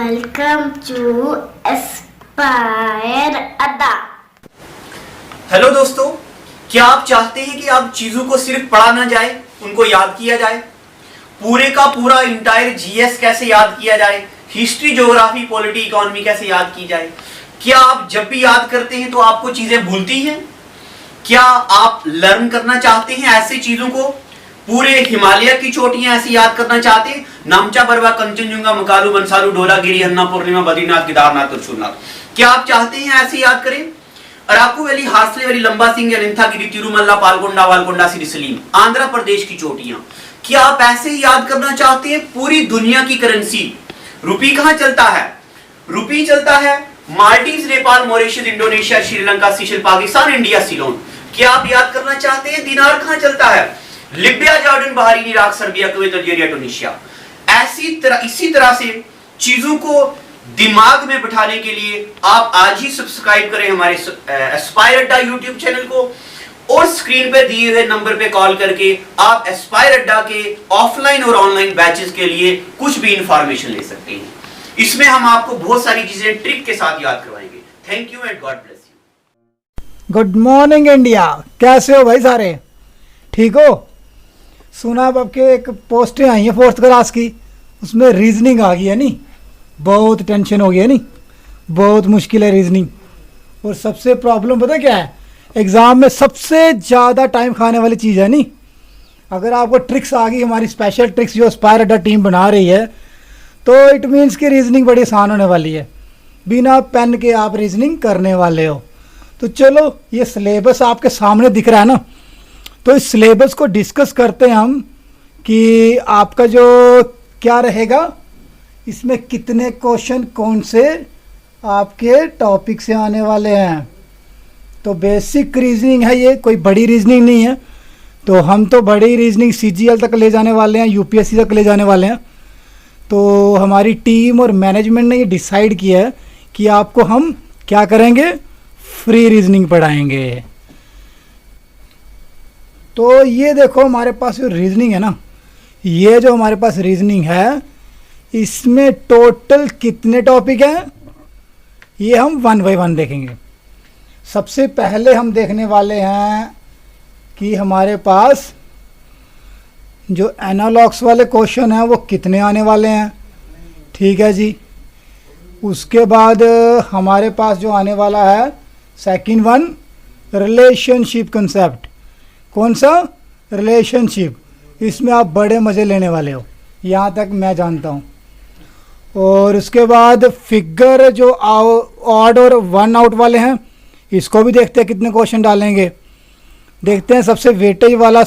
Welcome to Aspire Adda। Hello दोस्तों, क्या आप चाहते हैं कि आप चीजों को सिर्फ पढ़ा ना जाए, उनको याद किया जाए? पूरे का पूरा इंटायर जीएस कैसे याद किया जाए, हिस्ट्री, ज्योग्राफी, पॉलिटी, इकोनॉमी कैसे याद की जाए? क्या आप जब भी याद करते हैं तो आपको चीजें भूलती हैं? क्या आप लर्न करना चाहते हैं ऐसी चीजों को? पूरे हिमालय की चोटियां ऐसी याद करना चाहते हैं? नामचा, बरवा, कंचनजुंगा, मकालू, बंसालू, ढोलागिरी, हन्ना, पूर्णिमा, बद्रीनाथ, केदारनाथ, त्रिशूलनाथ, क्या आप चाहते हैं ऐसे याद करें? अराकू वैली, हार्सले वैली, लंबा सिंह, अनंथागिरी, तिरुमल्ला, पालकोंडा, वालकोंडा, सिरिसलीम, आंध्र प्रदेश की चोटियां, क्या आप ऐसे ही याद करना चाहते हैं? पूरी दुनिया की करेंसी, रुपी कहां चलता है? रुपी चलता है Maldives, Nepal, Mauritius, Indonesia, Sri Lanka, seashell, Pakistan, India, Ceylon. क्या आप याद करना चाहते हैं दिनार कहां चलता है? Libya, Jordan, Bahrain, Iraq, Serbia, Kuwait, Algeria, Tunisia. इसी तरह से चीजों को दिमाग में बिठाने के लिए आप आज ही सब्सक्राइब करें हमारे एस्पायर अड्डा यूट्यूब चैनल को, और स्क्रीन पे दिए हुए नंबर पे कॉल करके आप एस्पायर अड्डा के ऑफलाइन और ऑनलाइन बैचेस के लिए कुछ भी इंफॉर्मेशन ले सकते हैं। इसमें हम आपको बहुत सारी चीजें ट्रिक के साथ याद करवाएंगे। Thank you and God bless you. Good morning India, कैसे हो भाई सारे? ठीक हो? सुना अब आपके एक पोस्टें आई हैं 4th क्लास की, उसमें रीजनिंग आ गई है नी, बहुत टेंशन हो गई है नी, बहुत मुश्किल है रीजनिंग। और सबसे प्रॉब्लम पता क्या है, एग्ज़ाम में सबसे ज़्यादा टाइम खाने वाली चीज़ है नी। अगर आपको ट्रिक्स आ गई, हमारी स्पेशल ट्रिक्स जो एस्पायर अड्डा टीम बना रही है, तो इट मीन्स कि रीजनिंग बड़ी आसान होने वाली है। बिना पेन के आप रीजनिंग करने वाले हो। तो चलो, ये सिलेबस आपके सामने दिख रहा है ना, तो इस सिलेबस को डिस्कस करते हैं हम कि आपका जो क्या रहेगा, इसमें कितने क्वेश्चन कौन से आपके टॉपिक से आने वाले हैं। तो बेसिक रीजनिंग है ये, कोई बड़ी रीजनिंग नहीं है। तो हम तो बड़ी रीजनिंग सीजीएल तक ले जाने वाले हैं, यूपीएससी तक ले जाने वाले हैं। तो हमारी टीम और मैनेजमेंट ने ये डिसाइड किया है कि आपको हम क्या करेंगे, फ्री रीजनिंग पढ़ाएंगे। तो ये देखो, हमारे पास जो रीजनिंग है ना, ये जो हमारे पास रीजनिंग है, इसमें टोटल कितने टॉपिक हैं, ये हम 1 बाय 1 देखेंगे। सबसे पहले हम देखने वाले हैं कि हमारे पास जो एनालॉग्स वाले क्वेश्चन हैं वो कितने आने वाले हैं। ठीक है जी। उसके बाद हमारे पास जो आने वाला है सेकंड वन, रिलेशनशिप कंसेप्ट। कौन सा? रिलेशनशिप। इसमें आप बड़े मज़े लेने वाले हो, यहाँ तक मैं जानता हूँ। और उसके बाद फिगर जो ऑड और 1 आउट वाले हैं, इसको भी देखते हैं कितने क्वेश्चन डालेंगे। देखते हैं सबसे वेटेज वाला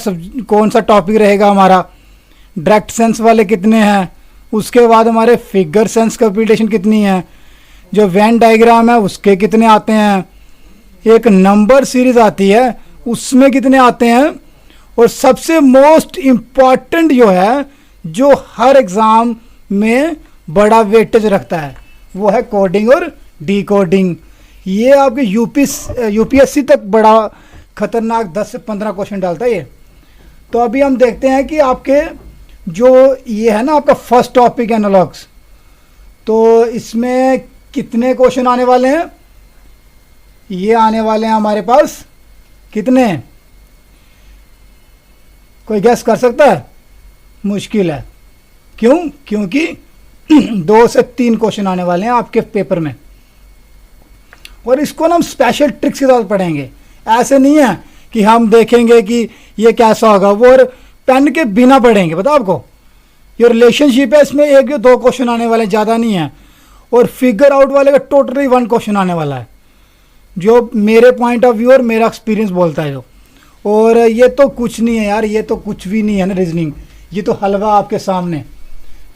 कौन सा टॉपिक रहेगा हमारा। डायरेक्ट सेंस वाले कितने हैं। उसके बाद हमारे फिगर सेंस कैपिटेशन कितनी है। जो वेन डायग्राम है उसके कितने आते हैं। एक नंबर सीरीज आती है, उसमें कितने आते हैं। और सबसे मोस्ट इम्पॉर्टेंट जो है, जो हर एग्ज़ाम में बड़ा वेटेज रखता है, वो है कोडिंग और डिकोडिंग। ये आपके यूपीएससी तक बड़ा खतरनाक 10 से 15 क्वेश्चन डालता है ये। तो अभी हम देखते हैं कि आपके जो ये है ना, आपका फर्स्ट टॉपिक एनालॉग्स, तो इसमें कितने क्वेश्चन आने वाले हैं। ये आने वाले हैं हमारे पास कितने, कोई गैस कर सकता है? मुश्किल है। क्यों? क्योंकि 2 से 3 क्वेश्चन आने वाले हैं आपके पेपर में, और इसको ना हम स्पेशल ट्रिक्स के साथ पढ़ेंगे। ऐसे नहीं है कि हम देखेंगे कि ये कैसा होगा, वो और पेन के बिना पढ़ेंगे। पता आपको, ये रिलेशनशिप है, इसमें 1 या 2 क्वेश्चन आने वाले, ज़्यादा नहीं है। और फिगर आउट वाले का टोटली 1 क्वेश्चन आने वाला है, जो मेरे पॉइंट ऑफ व्यू और मेरा एक्सपीरियंस बोलता है जो। और ये तो कुछ नहीं है यार, ये तो कुछ भी नहीं है ना रीजनिंग, ये तो हलवा आपके सामने।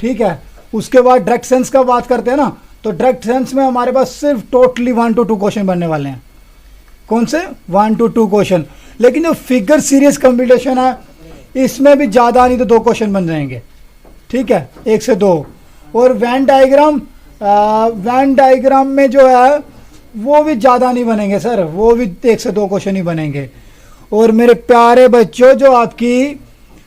ठीक है। उसके बाद डायरेक्ट सेंस का बात करते हैं ना, तो डायरेक्ट सेंस में हमारे पास सिर्फ टोटली 1 to 2 क्वेश्चन बनने वाले हैं। कौन से? 1 to 2 क्वेश्चन। लेकिन जो फिगर सीरीज कंपटीशन है, इसमें भी ज़्यादा नहीं तो 2 क्वेश्चन बन जाएंगे। ठीक है, 1 से 2। और वैन डायग्राम में जो है वो भी ज़्यादा नहीं बनेंगे सर, वो भी 1 से 2 क्वेश्चन ही बनेंगे। और मेरे प्यारे बच्चों, जो आपकी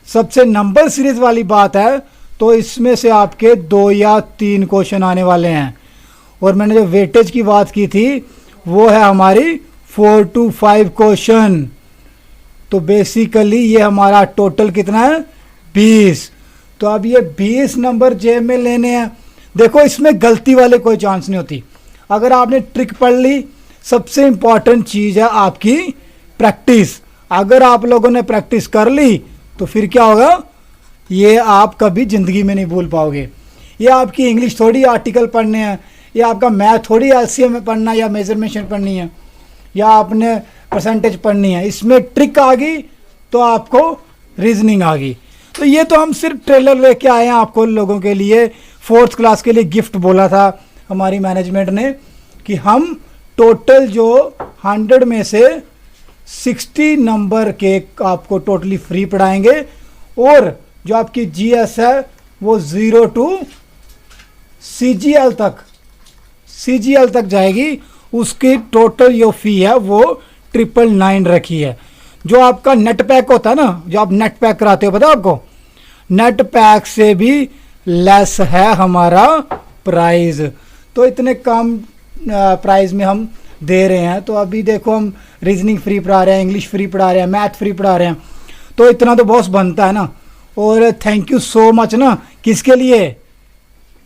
सबसे नंबर सीरीज वाली बात है, तो इसमें से आपके 2 या 3 क्वेश्चन आने वाले हैं। और मैंने जो वेटेज की बात की थी वो है हमारी 4 to 5 क्वेश्चन। तो बेसिकली ये हमारा टोटल कितना है 20। तो अब ये 20 नंबर जेब में लेने हैं। देखो इसमें गलती वाले कोई चांस नहीं होती। अगर आपने ट्रिक पढ़ ली, सबसे इम्पॉर्टेंट चीज़ है आपकी प्रैक्टिस। अगर आप लोगों ने प्रैक्टिस कर ली तो फिर क्या होगा, ये आप कभी ज़िंदगी में नहीं भूल पाओगे। ये आपकी इंग्लिश थोड़ी आर्टिकल पढ़ने हैं, या आपका मैथ थोड़ी एलसीएम में पढ़ना या मेजरमेंट पढ़नी है, या आपने परसेंटेज पढ़नी है। इसमें ट्रिक आ गई तो आपको रीजनिंग आ गई। तो ये तो हम सिर्फ ट्रेलर लेके आए हैं आपको लोगों के लिए। 4th क्लास के लिए गिफ्ट बोला था हमारी मैनेजमेंट ने कि हम टोटल जो 100 में से 60 नंबर के आपको टोटली फ्री पढ़ाएंगे, और जो आपकी जीएस है वो 0 to सीजीएल तक जाएगी। उसकी टोटल जो फी है वो 999 रखी है। जो आपका नेट पैक होता है ना, जो आप नेट पैक कराते हो, पता है आपको, नेट पैक से भी लेस है हमारा प्राइस। तो इतने कम प्राइस में हम दे रहे हैं। तो अभी देखो हम रीजनिंग फ्री पढ़ा रहे हैं, इंग्लिश फ्री पढ़ा रहे हैं, मैथ फ्री पढ़ा रहे हैं। तो इतना तो बॉस बनता है ना। और थैंक यू सो मच ना, किसके लिए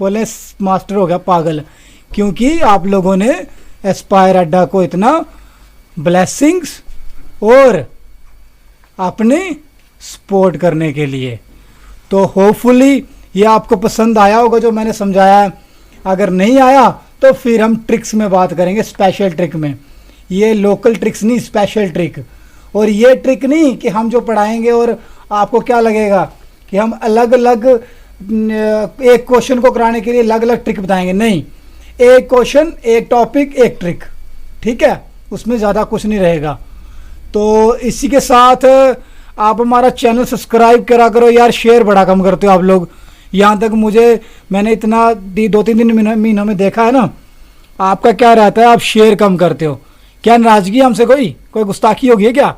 बोले, मास्टर हो गया पागल, क्योंकि आप लोगों ने एस्पायर अड्डा को इतना ब्लेसिंग्स और अपने सपोर्ट करने के लिए। तो होपफुली ये आपको पसंद आया होगा जो मैंने समझाया है। अगर नहीं आया तो फिर हम ट्रिक्स में बात करेंगे, स्पेशल ट्रिक में। ये लोकल ट्रिक्स नहीं, स्पेशल ट्रिक। और ये ट्रिक नहीं कि हम जो पढ़ाएंगे और आपको क्या लगेगा कि हम अलग अलग एक क्वेश्चन को कराने के लिए अलग अलग ट्रिक बताएंगे। नहीं, एक क्वेश्चन, एक टॉपिक, एक ट्रिक, ठीक है, उसमें ज़्यादा कुछ नहीं रहेगा। तो इसी के साथ आप हमारा चैनल सब्सक्राइब करा करो यार। शेयर बड़ा कम करते हो आप लोग। यहाँ तक मैंने इतना 2-3 महीनों में देखा है ना, आपका क्या रहता है, आप शेयर कम करते हो। क्या नाराज़गी हमसे, कोई गुस्ताखी होगी है क्या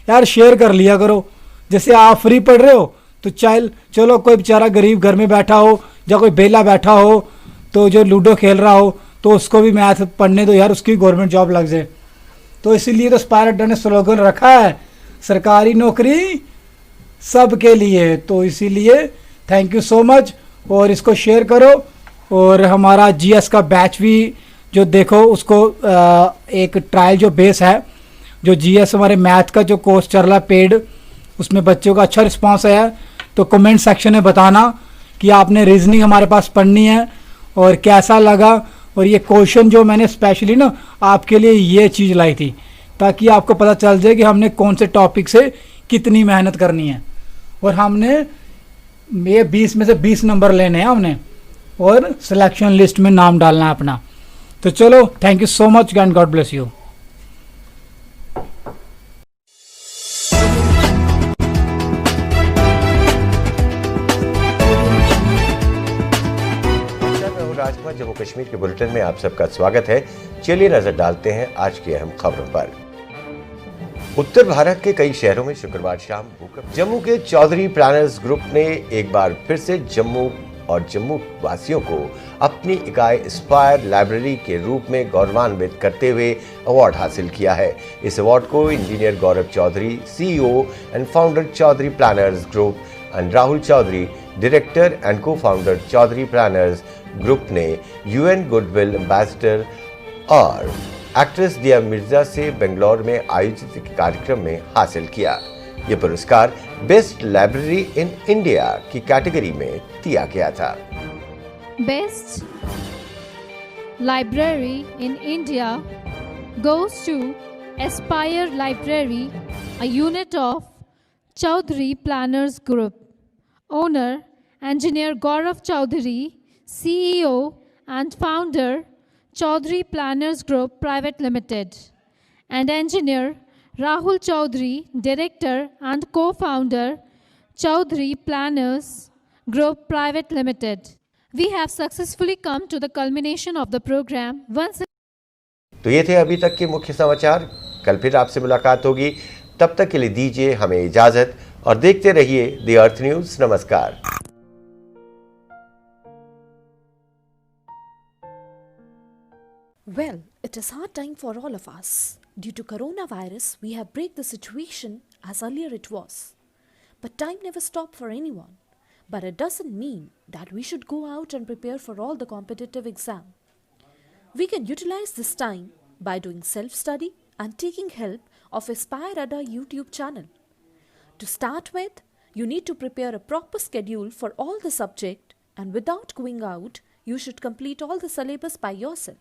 यार? शेयर कर लिया करो। जैसे आप फ्री पढ़ रहे हो तो चलो कोई बेचारा गरीब घर में बैठा हो या कोई बेला बैठा हो, तो जो लूडो खेल रहा हो, तो उसको भी मैथ पढ़ने दो यार, उसकी गवर्नमेंट जॉब लग जाए। तो इसीलिए तो एस्पायर अड्डा ने स्लोगन रखा है, सरकारी नौकरी सबके लिए। तो इसीलिए थैंक यू सो मच, और इसको शेयर करो। और हमारा जीएस का बैच भी जो देखो, उसको एक ट्रायल जो बेस है, जो जीएस हमारे मैथ का जो कोर्स चल रहा है पेड, उसमें बच्चों का अच्छा रिस्पांस आया है। तो कमेंट सेक्शन में बताना कि आपने रीजनिंग हमारे पास पढ़नी है और कैसा लगा। और ये क्वेश्चन जो मैंने स्पेशली ना आपके लिए ये चीज़ लाई थी, ताकि आपको पता चल जाए कि हमने कौन से टॉपिक से कितनी मेहनत करनी है। और हमने ये 20 में से 20 नंबर लेने हैं हमने, और सिलेक्शन लिस्ट में नाम डालना है अपना। तो चलो, thank you so much and God bless you. Rajkumar, Jammu Kashmir के बुलेटिन में आप सबका स्वागत है। चलिए नजर डालते हैं आज की अहम खबरों पर। उत्तर भारत के कई शहरों में शुक्रवार शाम भूकंप। जम्मू के चौधरी प्लानर्स ग्रुप ने एक बार फिर से जम्मू और जम्मू वासियों को अपनी इकाई एस्पायर लाइब्रेरी के रूप में गौरवान्वित करते हुए अवार्ड हासिल किया है। इस अवार्ड को engineer Gaurav Chaudhary, CEO and founder Chaudhary Planners Group, and Rahul Chaudhary, director and co-founder Chaudhary Planners Group ने यूएन गुडविल एम्बेसडर और एक्ट्रेस दिया मिर्जा से बेंगलोर में आयोजित कार्यक्रम में हासिल किया। ये पुरस्कार बेस्ट लाइब्रेरी इन इंडिया की कैटेगरी में दिया गया था। Best library in India goes to Aspire Library, a unit of Chaudhary Planners Group. Owner, Engineer Gaurav Chaudhary, CEO and founder, Chaudhary Planners Group Private Limited, and Engineer Rahul Chaudhary, Director and co-founder, Chaudhary Planners Group Private Limited. We have successfully come to the culmination of the program. तो ये थे अभी तक के मुख्य समाचार। कल फिर आपसे मुलाकात होगी, तब तक के लिए दीजिए हमें इजाजत और देखते रहिए द अर्थ न्यूज। नमस्कार। Well, it is hard time for all of us. Due to coronavirus, we have break the situation as earlier it was. But time never stopped for anyone. But it doesn't mean that we should go out and prepare for all the competitive exam. We can utilize this time by doing self-study and taking help of Aspire Ada YouTube channel. To start with, you need to prepare a proper schedule for all the subject, and without going out, you should complete all the syllabus by yourself.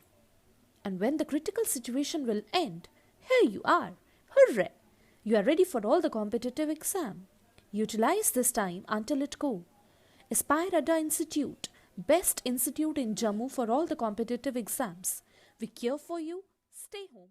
And when the critical situation will end, here you are. Hooray! You are ready for all the competitive exam. Utilize this time until it go. Aspire Ada Institute, best institute in Jammu for all the competitive exams. We care for you. Stay home.